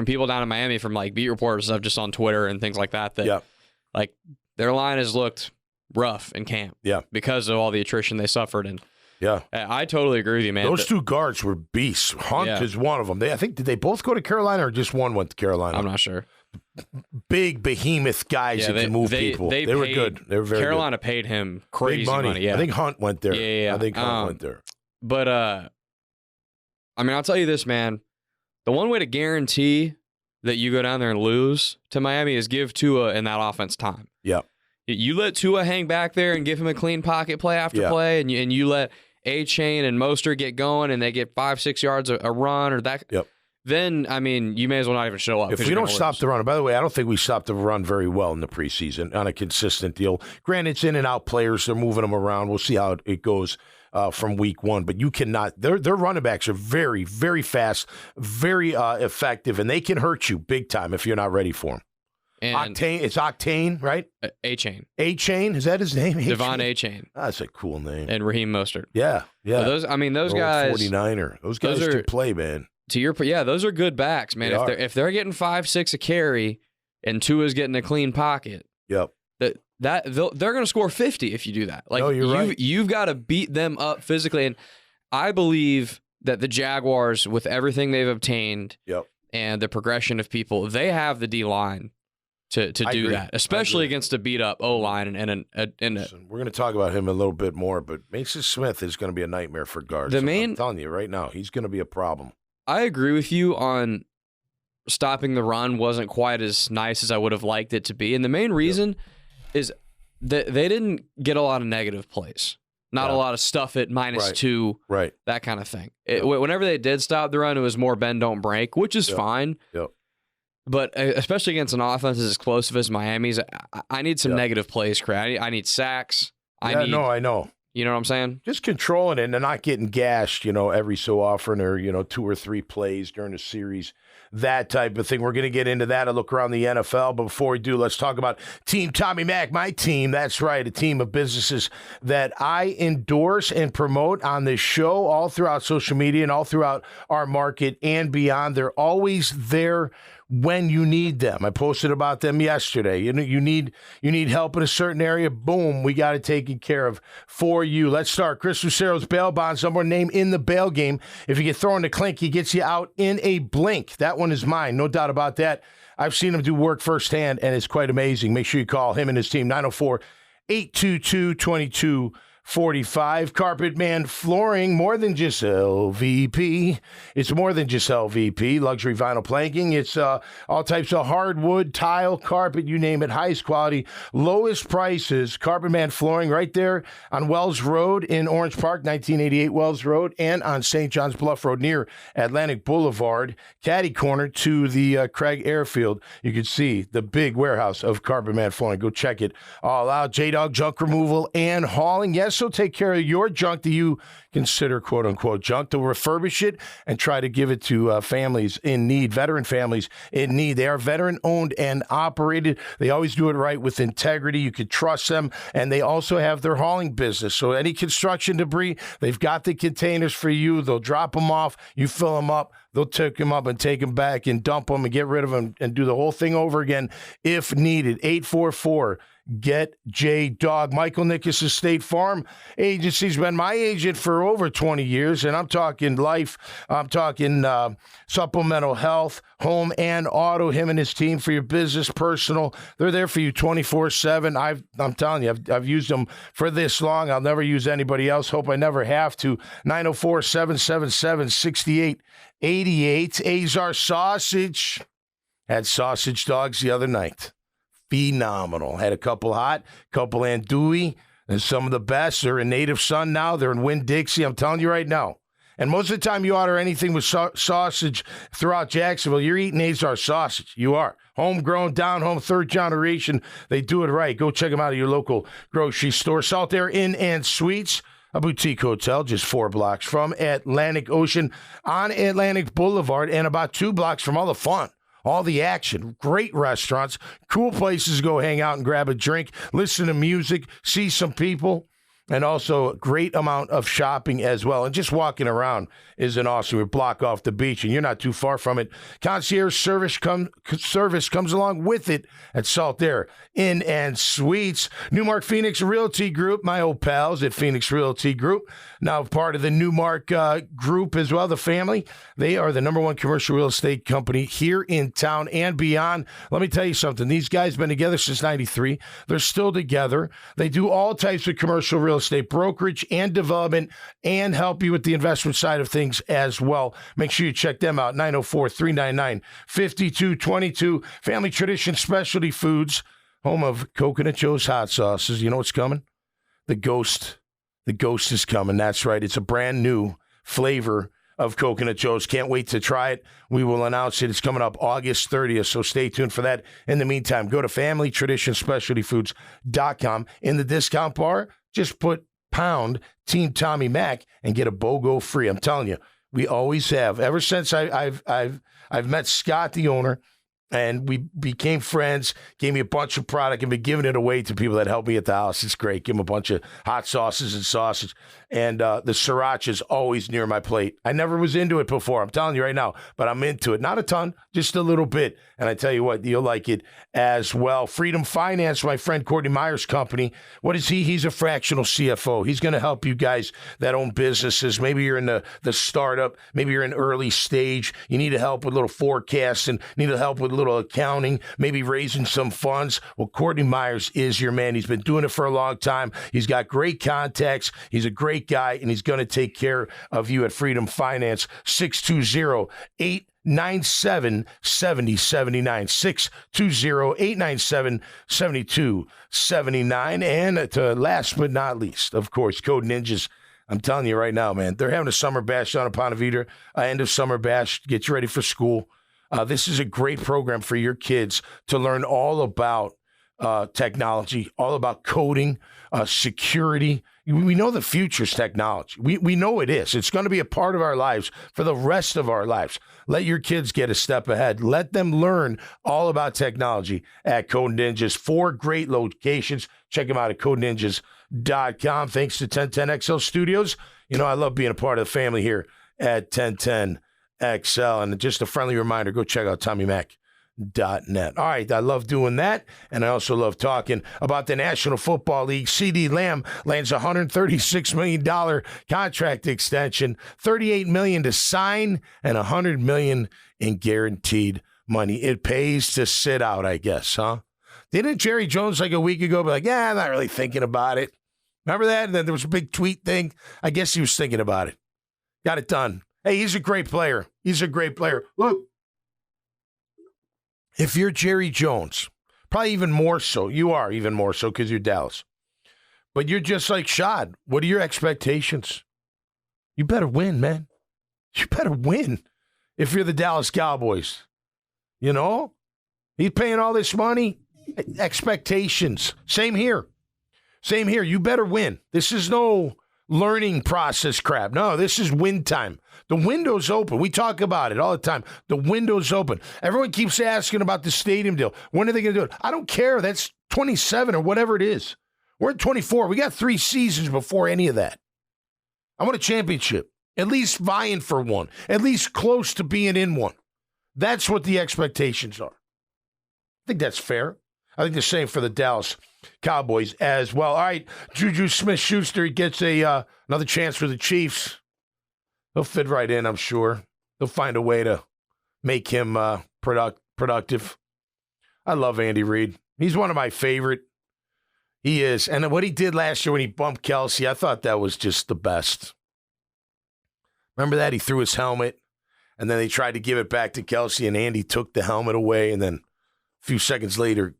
people down in Miami, from beat reporters and stuff, just on Twitter and things like that, their line has looked rough in camp. Yeah. Because of all the attrition they suffered. And I totally agree with you, man. Those two guards were beasts. Hunt is one of them. Did they both go to Carolina or just one went to Carolina? I'm not sure. Big behemoth guys that can move people. They were good. They were very Carolina good. paid him crazy Big money. Yeah. I think Hunt went there. Yeah. I think Hunt went there. But I mean, I'll tell you this, man. The one way to guarantee that you go down there and lose to Miami is give Tua in that offense time. Yeah. You let Tua hang back there and give him a clean pocket play after play, and you let A-Chain and Mostert get going, and they get 5-6 yards a run or that. Yep. Then, I mean, you may as well not even show up. If we don't stop the run, and by the way, I don't think we stopped the run very well in the preseason on a consistent deal. Granted, it's in and out players. They're moving them around. We'll see how it goes from week one. But you cannot – their running backs are very, very fast, very effective, and they can hurt you big time if you're not ready for them. And Octane, it's Octane, right? A-Chain. A-Chain, is that his name? Devon A-Chain. That's a cool name. And Raheem Mostert. Yeah. So those guys. 49er. Those guys can play, man. To your point, yeah, those are good backs, man. If they're getting 5-6 a carry, and Tua's getting a clean pocket, they're going to score 50 if you do that. Like, right. You've got to beat them up physically, and I believe that the Jaguars, with everything they've obtained, and the progression of people, they have the D line to do that, especially against a beat up O line Listen, we're going to talk about him a little bit more, but Mason Smith is going to be a nightmare for guards. I'm telling you right now, he's going to be a problem. I agree with you on stopping the run wasn't quite as nice as I would have liked it to be. And the main reason is that they didn't get a lot of negative plays. Not a lot of stuff at -2, that kind of thing. Whenever they did stop the run, it was more bend, don't break, which is fine. But especially against an offense as explosive as Miami's, I need some negative plays, Craig. I need sacks. I know. You know what I'm saying? Just controlling it and not getting gashed, every so often, or, 2 or 3 plays during a series, that type of thing. We're going to get into that and look around the NFL. But before we do, let's talk about Team Tommy Mac, my team. That's right, a team of businesses that I endorse and promote on this show all throughout social media and all throughout our market and beyond. They're always there when you need them. I posted about them yesterday. You need help in a certain area. Boom, we got it taken care of for you. Let's start. Chris Lucero's bail bonds, number one name in the bail game. If you get thrown to clink, he gets you out in a blink. That one is mine, no doubt about that. I've seen him do work firsthand, and it's quite amazing. Make sure you call him and his team, 904-822-2245. Carpet Man Flooring, more than just LVP. It's more than just LVP. Luxury vinyl planking. It's all types of hardwood, tile, carpet, you name it. Highest quality, lowest prices. Carpet Man Flooring right there on Wells Road in Orange Park, 1988 Wells Road, and on St. John's Bluff Road near Atlantic Boulevard, caddy corner to the Craig Airfield. You can see the big warehouse of Carpet Man Flooring. Go check it all out. J-Dog Junk Removal and Hauling. Yes, so take care of your junk that you consider quote-unquote junk. They'll refurbish it and try to give it to families in need, veteran families in need. They are veteran-owned and operated. They always do it right with integrity. You can trust them, and they also have their hauling business. So any construction debris, they've got the containers for you. They'll drop them off. You fill them up. They'll take them up and take them back and dump them and get rid of them and do the whole thing over again if needed. 844 Get J-Dog. Michael Nickus' State Farm Agency's been my agent for over 20 years, and I'm talking life. I'm talking supplemental health, home, and auto. Him and his team for your business, personal. They're there for you 24/7. I'm telling you, I've used them for this long. I'll never use anybody else. Hope I never have to. 904-777-6888. Azar Sausage. Had sausage dogs the other night. Phenomenal. Had a couple hot, couple andouille, and some of the best. They're in Native Son now. They're in Winn-Dixie. I'm telling you right now. And most of the time you order anything with sausage throughout Jacksonville, you're eating Azar sausage. You are. Homegrown, down home, third generation. They do it right. Go check them out at your local grocery store. Salt Air Inn and Suites, a boutique hotel just 4 blocks from Atlantic Ocean on Atlantic Boulevard and about 2 blocks from all the fun. All the action, great restaurants, cool places to go hang out and grab a drink, listen to music, see some people, and also a great amount of shopping as well. And just walking around is an awesome. We block off the beach, and you're not too far from it. Concierge service comes along with it at Salt Air Inn and Suites. Newmark Phoenix Realty Group, my old pals at Phoenix Realty Group, now part of the Newmark Group as well, the family. They are the #1 commercial real estate company here in town and beyond. Let me tell you something. These guys have been together since '93. They're still together. They do all types of commercial real estate brokerage and development and help you with the investment side of things as well. Make sure you check them out, 904-399-5222. Family Tradition Specialty Foods, home of Coconut Joe's hot sauces. You know what's coming? The Ghost. The Ghost is coming. That's right. It's a brand new flavor of Coconut Joe's. Can't wait to try it. We will announce it. It's coming up August 30th, so stay tuned for that. In the meantime, go to FamilyTraditionsSpecialtyFoods.com. In the discount bar, just put pound Team Tommy Mac and get a BOGO free. I'm telling you, we always have. Ever since I've met Scott, the owner, and we became friends, gave me a bunch of product, and been giving it away to people that help me at the house. It's great. Give them a bunch of hot sauces and sausage. And the sriracha is always near my plate. I never was into it before. I'm telling you right now, but I'm into it. Not a ton, just a little bit. And I tell you what, you'll like it as well. Freedom Finance, my friend Courtney Meyer's company. What is he? He's a fractional CFO. He's going to help you guys that own businesses. Maybe you're in the startup. Maybe you're in early stage. You need help with a little forecasting. Need help with a little accounting. Maybe raising some funds. Well, Courtney Myers is your man. He's been doing it for a long time. He's got great contacts. He's a great guy, and he's going to take care of you at Freedom Finance. 620-897-7079. 620-897-7279. And to last but not least, of course, Code Ninjas. I'm telling you right now, man, they're having a summer bash down in Ponte Vedra, end of summer bash. Get you ready for school. This is a great program for your kids to learn all about technology, all about coding, security. We know the future's technology. We know it is. It's going to be a part of our lives for the rest of our lives. Let your kids get a step ahead. Let them learn all about technology at Code Ninjas. 4 great locations. Check them out at codeninjas.com. Thanks to 1010XL Studios. You know, I love being a part of the family here at 1010XL. And just a friendly reminder, go check out TommyMac.net. All right, I love doing that, and I also love talking about the National Football League. CeeDee Lamb lands a $136 million contract extension, $38 million to sign, and $100 million in guaranteed money. It pays to sit out, I guess, huh? Didn't Jerry Jones like a week ago be like, yeah, I'm not really thinking about it? Remember that? And then there was a big tweet thing. I guess he was thinking about it. Got it done. Hey, he's a great player. He's a great player. Look. If you're Jerry Jones, probably even more so. You are even more so because you're Dallas. But you're just like Shad. What are your expectations? You better win, man. You better win if you're the Dallas Cowboys. You know? He's paying all this money. Expectations. Same here. Same here. You better win. This is no learning process crap. No, this is win time. The window's open. We talk about it all the time. The window's open. Everyone keeps asking about the stadium deal. When are they going to do it? I don't care. That's 27 or whatever it is. We're at 24. We got 3 seasons before any of that. I want a championship. At least vying for one. At least close to being in one. That's what the expectations are. I think that's fair. I think the same for the Dallas Cowboys as well. All right, Juju Smith-Schuster gets another chance for the Chiefs. He'll fit right in, I'm sure. They'll find a way to make him productive. I love Andy Reid. He's one of my favorite. He is. And what he did last year when he bumped Kelsey, I thought that was just the best. Remember that? He threw his helmet, and then they tried to give it back to Kelsey, and Andy took the helmet away, and then a few seconds later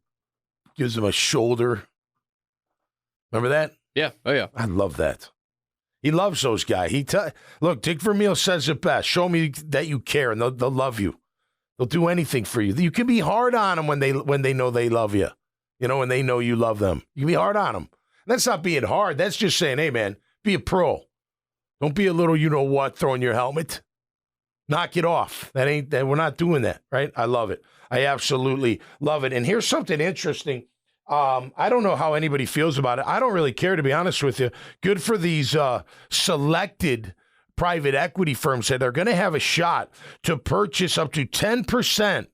gives him a shoulder. Remember that? Yeah. Oh, yeah. I love that. He loves those guys. Look, Dick Vermeil says it best. Show me that you care, and they'll love you. They'll do anything for you. You can be hard on them when they know they love you. You know, when they know you love them. You can be hard on them. That's not being hard. That's just saying, hey, man, be a pro. Don't be a little you-know-what throwing your helmet. Knock it off. We're not doing that, right? I love it. I absolutely love it. And here's something interesting. I don't know how anybody feels about it. I don't really care, to be honest with you. Good for these selected private equity firms that are going to have a shot to purchase up to 10%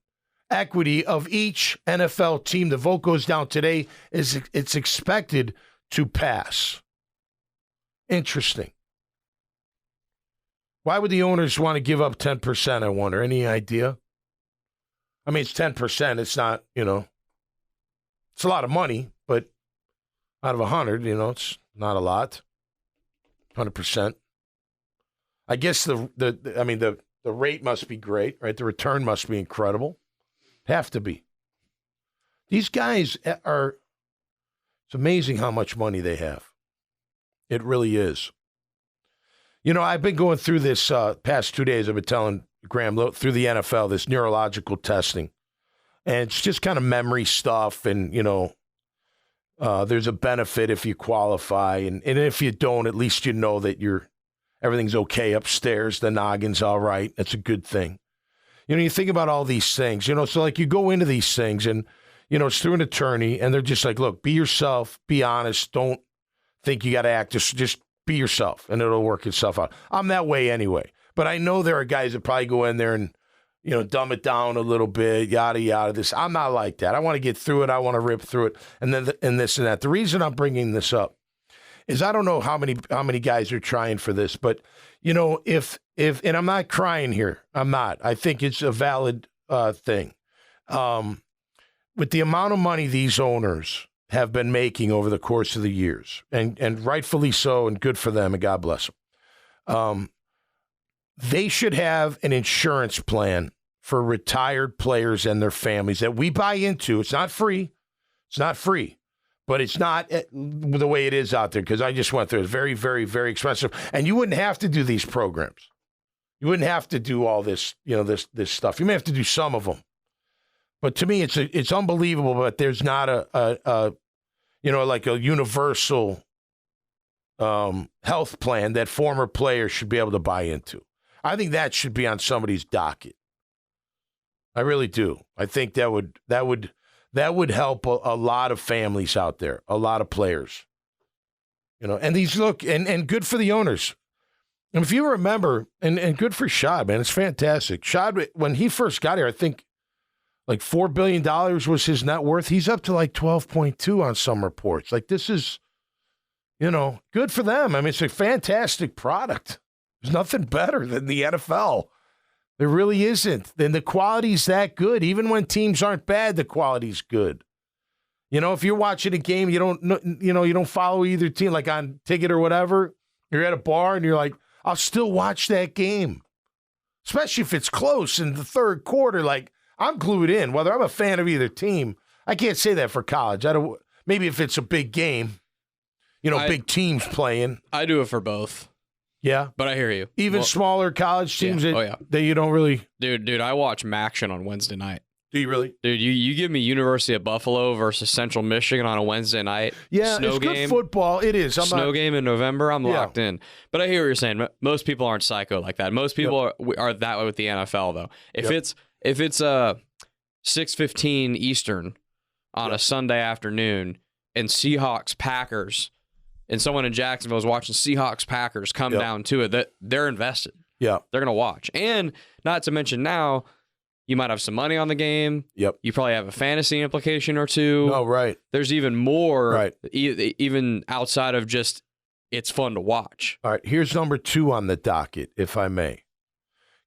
equity of each NFL team. The vote goes down today. It's expected to pass. Interesting. Why would the owners want to give up 10%, I wonder? Any idea? I mean, it's 10%. It's not, it's a lot of money, but out of 100, it's Not a lot. 100%. I guess the rate must be great, right? The return must be incredible. Have to be. These guys are, it's amazing how much money they have. It really is. You know, I've been going through this past 2 days. I've been telling Graham through the NFL, this neurological testing. And it's just kind of memory stuff. And, you know, there's a benefit if you qualify. And if you don't, at least you know that everything's okay upstairs. The noggin's all right. That's a good thing. You know, you think about all these things, you know, so like you go into these things and, you know, it's through an attorney and they're just like, look, be yourself, be honest. Don't think you got to act. Just be yourself and it'll work itself out. I'm that way anyway. But I know there are guys that probably go in there and, you know, dumb it down a little bit, yada, yada, this. I'm not like that. I want to get through it. I want to rip through it. And then and this and that. The reason I'm bringing this up is I don't know how many guys are trying for this, but, you know, if and I'm not crying here. I'm not. I think it's a valid thing. With the amount of money these owners have been making over the course of the years, and rightfully so, and good for them, and God bless them. They should have an insurance plan for retired players and their families that we buy into. It's not free. It's not free, but it's not the way it is out there because I just went through it. It's very, very, very expensive. And you wouldn't have to do these programs. You wouldn't have to do all this, you know, this stuff. You may have to do some of them. But to me, it's unbelievable, but there's not a you know, like a universal health plan that former players should be able to buy into. I think that should be on somebody's docket. I really do. I think that would help a lot of families out there, a lot of players. You know, and these look and good for the owners. And if you remember, and good for Shad, man, it's fantastic. Shad, when he first got here, I think like $4 billion was his net worth. He's up to like 12.2 on some reports. Like this is, you know, good for them. I mean, it's a fantastic product. There's nothing better than the NFL. There really isn't. Then the quality's that good. Even when teams aren't bad, the quality's good. You know, if you're watching a game, you don't follow either team, like on ticket or whatever. You're at a bar and you're like, I'll still watch that game, especially if it's close in the third quarter. Like I'm glued in, whether I'm a fan of either team. I can't say that for college. Maybe if it's a big game, you know, big teams playing. I do it for both. Yeah. But I hear you. Even smaller college teams that you don't really. Dude, I watch Maction on Wednesday night. Do you really? Dude, you give me University of Buffalo versus Central Michigan on a Wednesday night. Yeah, snow it's game, good football. It is. Snow game in November, I'm locked in. But I hear what you're saying. Most people aren't psycho like that. Most people are that way with the NFL, though. If it's 6:15 Eastern on a Sunday afternoon and Seahawks-Packers, and someone in Jacksonville is watching Seahawks-Packers come down to it, that they're invested. Yeah. They're going to watch. And not to mention now, you might have some money on the game. Yep. You probably have a fantasy implication or two. Oh, right. There's even more, even outside of just it's fun to watch. All right. Here's number 2 on the docket, if I may.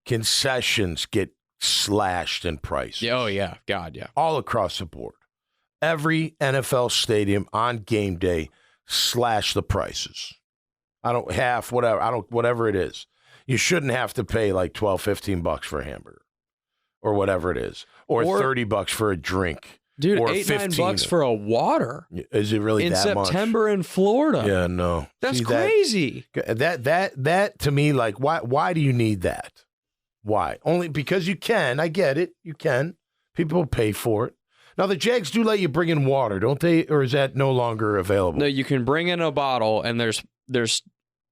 Concessions get slashed in price. Yeah, oh, yeah. God, yeah. All across the board. Every NFL stadium on game day slash the prices. Whatever it is. You shouldn't have to pay like $12-15 for a hamburger or whatever it is, or $30 for a drink. Dude, or $8-9 for a water. Is it really in that much? In September in Florida. Yeah, no. That's crazy. That to me, like, why do you need that? Why? Only because you can. I get it. You can. People pay for it. Now, the Jags do let you bring in water, don't they? Or is that no longer available? No, you can bring in a bottle, and there's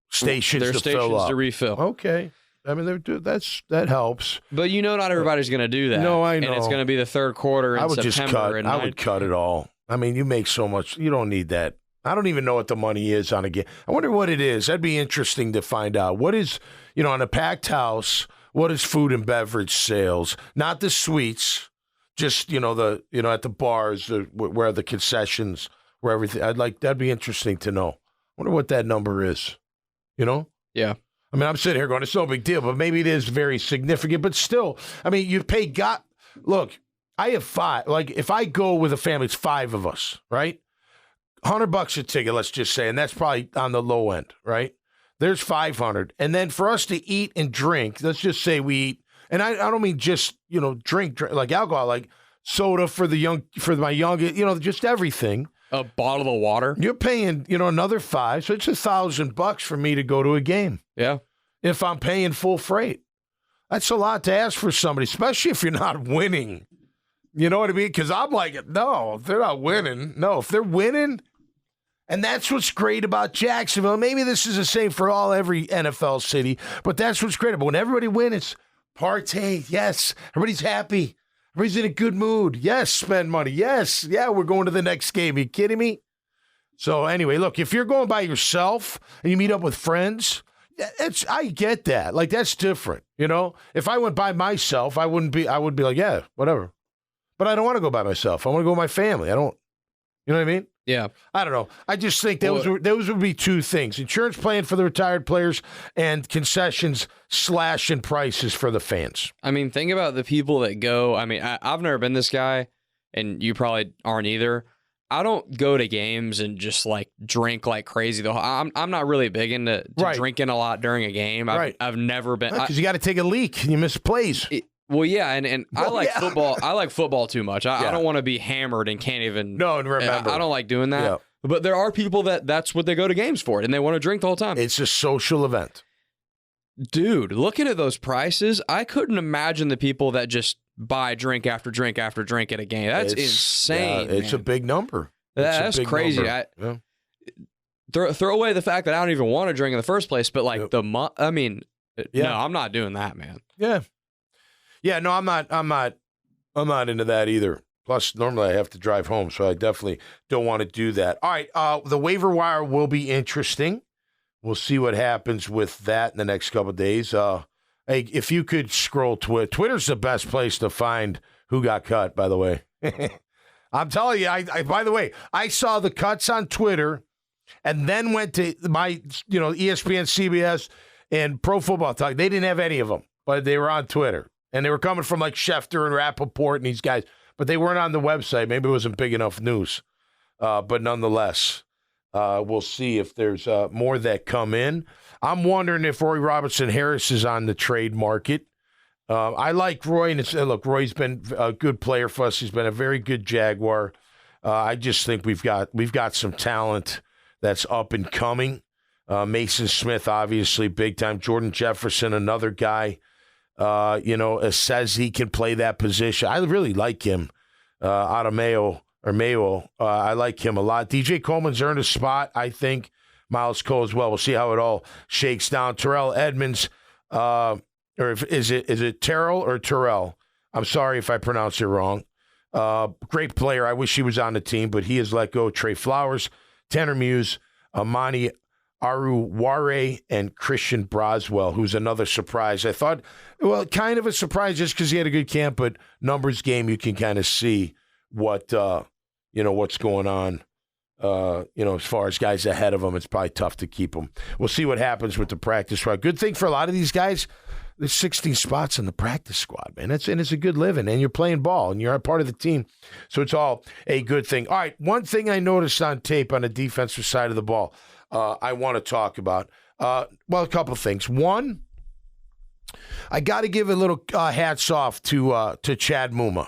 stations to refill. Okay. I mean, that helps. But you know not everybody's going to do that. No, I know. And it's going to be the third quarter in September. I would cut it all. I mean, you make so much. You don't need that. I don't even know what the money is on a game. I wonder what it is. That'd be interesting to find out. What is, on a packed house, what is food and beverage sales? Not the suites, just, at the bars, where the concessions, where everything. That'd be interesting to know. I wonder what that number is, Yeah. I mean, I'm sitting here going, it's no big deal, but maybe it is very significant. But still, I mean, you pay look, I have 5. Like, if I go with a family, it's 5 of us, right? $100 a ticket, let's just say, and that's probably on the low end, right? There's 500. And then for us to eat and drink, let's just say we eat, and I don't mean just, drink like alcohol, like soda for my young, just everything. A bottle of water. You're paying, another $5, so it's $1,000 for me to go to a game. Yeah. If I'm paying full freight. That's a lot to ask for somebody, especially if you're not winning. You know what I mean? Because I'm like, no, if they're not winning. No, if they're winning, and that's what's great about Jacksonville. Maybe this is the same for every NFL city, but that's what's great about when everybody wins. Partay, yes. Everybody's happy. Everybody's in a good mood. Yes, spend money. Yes, yeah, we're going to the next game. Are you kidding me? So anyway, look, if you're going by yourself and you meet up with friends, I get that. Like, that's different, If I went by myself, I would be like, yeah, whatever. But I don't want to go by myself. I want to go with my family. I don't, you know what I mean? Yeah. I don't know. I just think those would be two things. Insurance plan for the retired players and concessions slashing prices for the fans. I mean, think about the people that go. I mean, I've never been this guy, and you probably aren't either. I don't go to games and just like drink like crazy. Though I'm not really big into drinking a lot during a game. I've never been because you got to take a leak and you miss plays. Well, yeah, and I like football. I like football too much. I don't want to be hammered and can't even. No, remember. I don't like doing that. Yeah. But there are people that's what they go to games for, and they want to drink the whole time. It's a social event. Dude, looking at those prices, I couldn't imagine the people that just buy drink after drink after drink at a game. That's insane. Yeah, it's a big number. That's crazy. Throw away the fact that I don't even want to drink in the first place, but like no, I'm not doing that, man. Yeah. Yeah, no, I'm not into that either. Plus, normally I have to drive home, so I definitely don't want to do that. All right, the waiver wire will be interesting. We'll see what happens with that in the next couple of days. Hey, if you could scroll Twitter's the best place to find who got cut, by the way. I'm telling you, by the way, I saw the cuts on Twitter and then went to my, ESPN, CBS, and Pro Football Talk. They didn't have any of them, but they were on Twitter. And they were coming from like Schefter and Rappaport and these guys, but they weren't on the website. Maybe it wasn't big enough news. But nonetheless, we'll see if there's more that come in. I'm wondering if Roy Robertson Harris is on the trade market. I like Roy, and look, Roy's been a good player for us. He's been a very good Jaguar. I just think we've got some talent that's up and coming. Mason Smith, obviously, big time. Jordan Jefferson, another guy. Says he can play that position. I really like him out of Mayo. I like him a lot. DJ Coleman's earned a spot, I think. Miles Cole as well. We'll see how it all shakes down. Terrell Edmonds, is it Terrell or Terrell? I'm sorry if I pronounce it wrong. Great player. I wish he was on the team, but he has let go. Trey Flowers, Tanner Muse, Amani Aruware, and Christian Broswell, who's another surprise. I thought, kind of a surprise just because he had a good camp, but numbers game, you can kind of see what's going on. As far as guys ahead of him, it's probably tough to keep them. We'll see what happens with the practice squad. Good thing for a lot of these guys, there's 16 spots in the practice squad, man. It's a good living, and you're playing ball, and you're a part of the team. So it's all a good thing. All right, one thing I noticed on tape on the defensive side of the ball, I want to talk about. A couple of things. One, I got to give a little hats off to Chad Muma.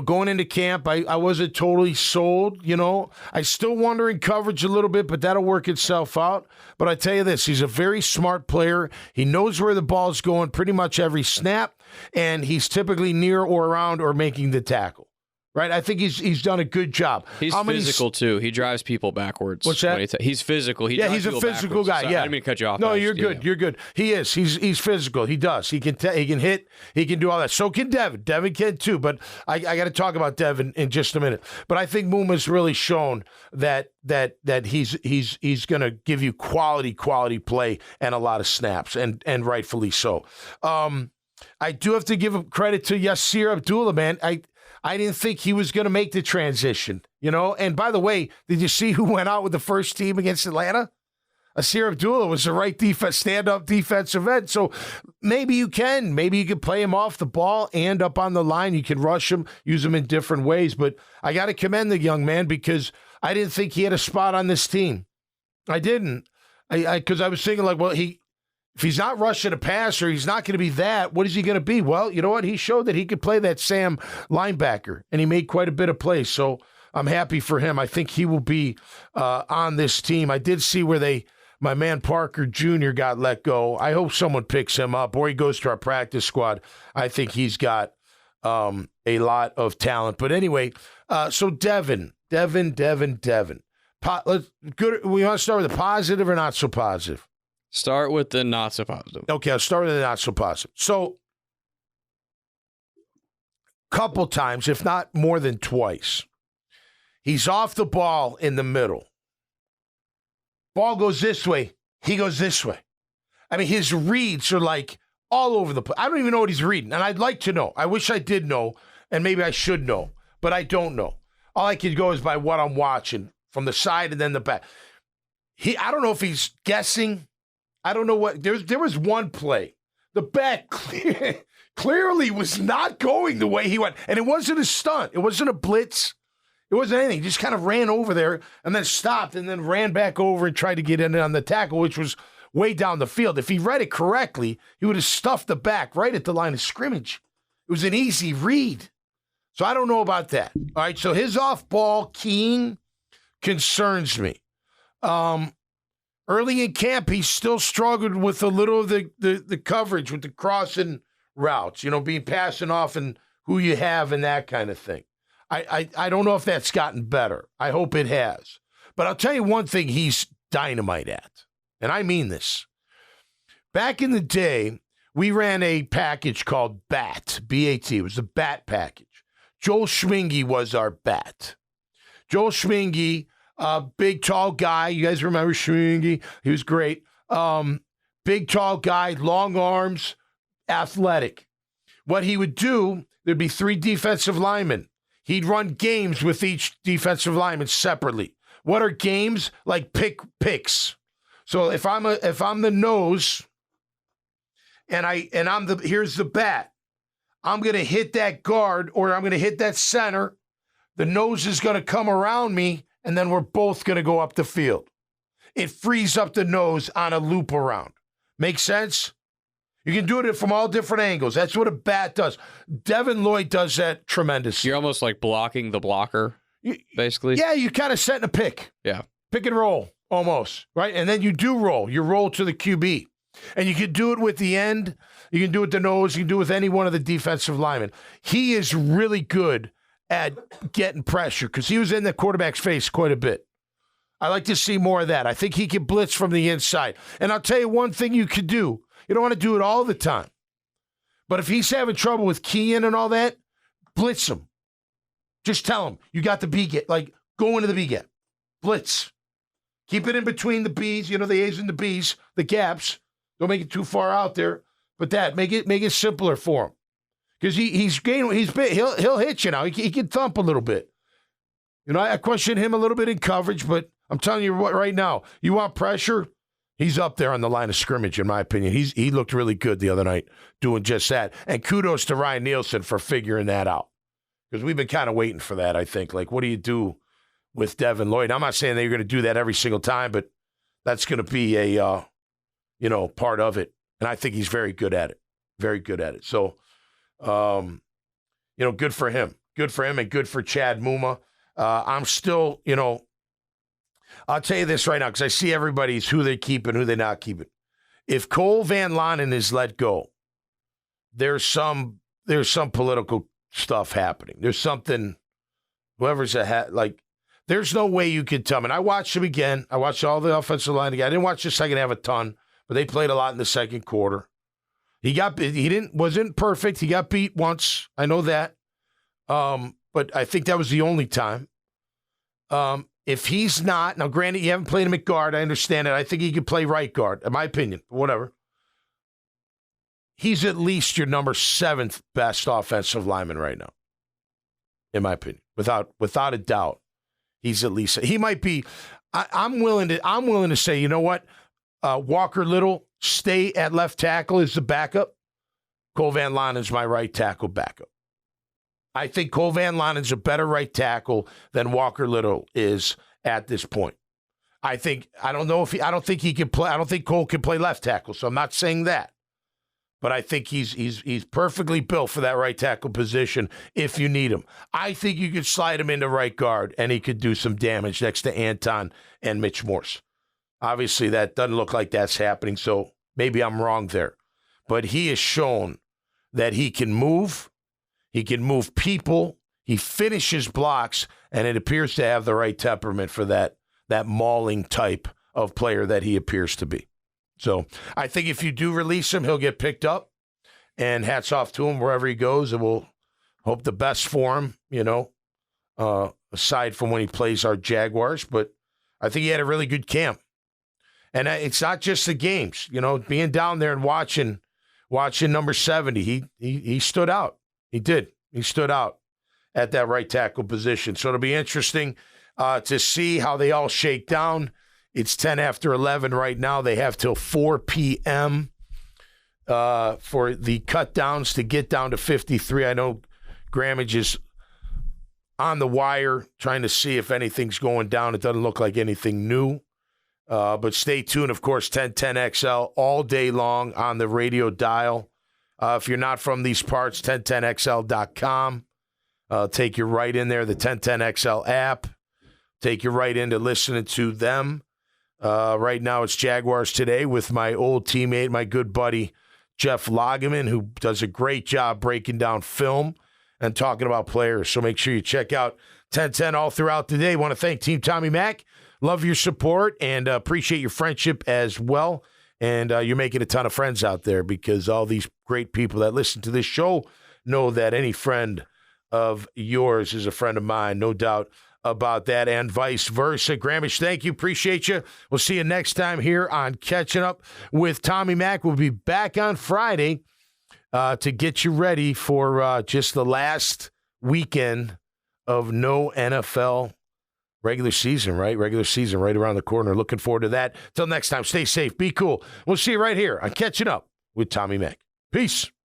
Going into camp, I wasn't totally sold. I still wonder in coverage a little bit, but that'll work itself out. But I tell you this, he's a very smart player. He knows where the ball's going pretty much every snap, and he's typically near or around or making the tackle. Right, I think he's done a good job. He's physical too. He drives people backwards. What's that? He's physical. He's a physical guy. So yeah, I didn't mean to cut you off. No, you're good. You're good. He is. He's physical. He does. He can hit. He can do all that. So can Devin. Devin can too. But I got to talk about Devin in just a minute. But I think Muma's really shown that he's going to give you quality play and a lot of snaps, and rightfully so. I do have to give him credit to Yasir Abdullah, man. I didn't think he was going to make the transition, And by the way, did you see who went out with the first team against Atlanta? Yasir Abdullah was the right stand-up defensive end. So maybe you can play him off the ball and up on the line. You can rush him, use him in different ways. But I got to commend the young man because I didn't think he had a spot on this team. I didn't. Because I was thinking, like, well, if he's not rushing a passer, he's not going to be that. What is he going to be? Well, you know what? He showed that he could play that Sam linebacker, and he made quite a bit of plays. So I'm happy for him. I think he will be on this team. I did see where my man Parker Jr. got let go. I hope someone picks him up or he goes to our practice squad. I think he's got a lot of talent. But anyway, so Devin. We want to start with the positive or not so positive? Start with the not so positive. Okay, I'll start with the not so positive. So, couple times, if not more than twice, he's off the ball in the middle. Ball goes this way, he goes this way. I mean, his reads are like all over the place. I don't even know what he's reading, and I'd like to know. I wish I did know, and maybe I should know, but I don't know. All I could go is by what I'm watching from the side and then the back. I don't know if he's guessing. I don't know what. There was one play. The back clearly was not going the way he went. And it wasn't a stunt. It wasn't a blitz. It wasn't anything. He just kind of ran over there and then stopped and then ran back over and tried to get in on the tackle, which was way down the field. If he read it correctly, he would have stuffed the back right at the line of scrimmage. It was an easy read. So I don't know about that. All right, so his off-ball keying concerns me. Early in camp, he still struggled with a little of the coverage with the crossing routes, being passing off and who you have and that kind of thing. I don't know if that's gotten better. I hope it has. But I'll tell you one thing he's dynamite at, and I mean this. Back in the day, we ran a package called BAT, B-A-T. It was the BAT package. Joel Schmingy was our BAT. Joel Schmingy, big, tall guy. You guys remember Schmingy? He was great. Big, tall guy, long arms, athletic. What he would do, there'd be 3 defensive linemen. He'd run games with each defensive lineman separately. What are games? Like picks. So if I'm the nose and here's the bat, I'm going to hit that guard or I'm going to hit that center. The nose is going to come around me, and then we're both going to go up the field. It frees up the nose on a loop around. Make sense? You can do it from all different angles. That's what a bat does. Devin Lloyd does that tremendously. You're almost like blocking the blocker, basically. Yeah, you're kind of setting a pick. Yeah. Pick and roll, almost, right? And then you do roll. You roll to the QB. And you can do it with the end. You can do it with the nose. You can do it with any one of the defensive linemen. He is really good at getting pressure because he was in the quarterback's face quite a bit. I like to see more of that. I think he can blitz from the inside. And I'll tell you one thing you could do. You don't want to do it all the time. But if he's having trouble with keying and all that, blitz him. Just tell him, you got the B gap. Like, go into the B gap. Blitz. Keep it in between the B's, the A's and the B's, the gaps. Don't make it too far out there. But make it simpler for him. Because he's big. He'll hit you now. He can thump a little bit. I question him a little bit in coverage, but I'm telling you what, right now, you want pressure, he's up there on the line of scrimmage, in my opinion. He looked really good the other night doing just that. And kudos to Ryan Nielsen for figuring that out. Because we've been kind of waiting for that, I think. Like, what do you do with Devin Lloyd? I'm not saying that you're going to do that every single time, but that's going to be a, part of it. And I think he's very good at it. Very good at it. So, good for him. Good for him and good for Chad Muma. I'm still, I'll tell you this right now because I see everybody's who they keep and who they're not keeping. If Cole Van Lanen is let go, there's some political stuff happening. There's something, whoever's there's no way you could tell me. And I watched him again. I watched all the offensive line again. I didn't watch the second half a ton, but they played a lot in the second quarter. Wasn't perfect. He got beat once. I know that. But I think that was the only time. If he's not, now granted, you haven't played him at guard. I understand it. I think he could play right guard, in my opinion, whatever. He's at least your number 7th best offensive lineman right now, in my opinion. Without a doubt, he's at least, he might be, I'm willing to say, you know what? Walker Little, stay at left tackle as the backup. Cole Van Lanen is my right tackle backup. I think Cole Van Lanen's a better right tackle than Walker Little is at this point. I don't think he can play. I don't think Cole can play left tackle, so I'm not saying that. But I think he's perfectly built for that right tackle position if you need him. I think you could slide him into right guard, and he could do some damage next to Anton and Mitch Morse. Obviously, that doesn't look like that's happening, so maybe I'm wrong there. But he has shown that he can move people, he finishes blocks, and it appears to have the right temperament for that mauling type of player that he appears to be. So I think if you do release him, he'll get picked up, and hats off to him wherever he goes, and we'll hope the best for him, aside from when he plays our Jaguars. But I think he had a really good camp. And it's not just the games, being down there and watching number 70, he stood out. He did. He stood out at that right tackle position. So it'll be interesting to see how they all shake down. It's 10 after 11 right now. They have till 4 p.m. For the cut downs to get down to 53. I know Grammage is on the wire trying to see if anything's going down. It doesn't look like anything new. But stay tuned, of course, 1010XL all day long on the radio dial. If you're not from these parts, 1010XL.com. Take you right in there, the 1010XL app. Take you right into listening to them. Right now it's Jaguars Today with my old teammate, my good buddy, Jeff Lageman, who does a great job breaking down film and talking about players. So make sure you check out 1010 all throughout the day. I want to thank Team Tommy Mac. Love your support and appreciate your friendship as well. And you're making a ton of friends out there because all these great people that listen to this show know that any friend of yours is a friend of mine, no doubt about that, and vice versa. Grammage, thank you. Appreciate you. We'll see you next time here on Catching Up with Tommy Mac. We'll be back on Friday to get you ready for just the last weekend of no NFL regular season, right? Regular season right around the corner. Looking forward to that. Till next time, stay safe, be cool. We'll see you right here on Catching Up with Tommy Mac. Peace.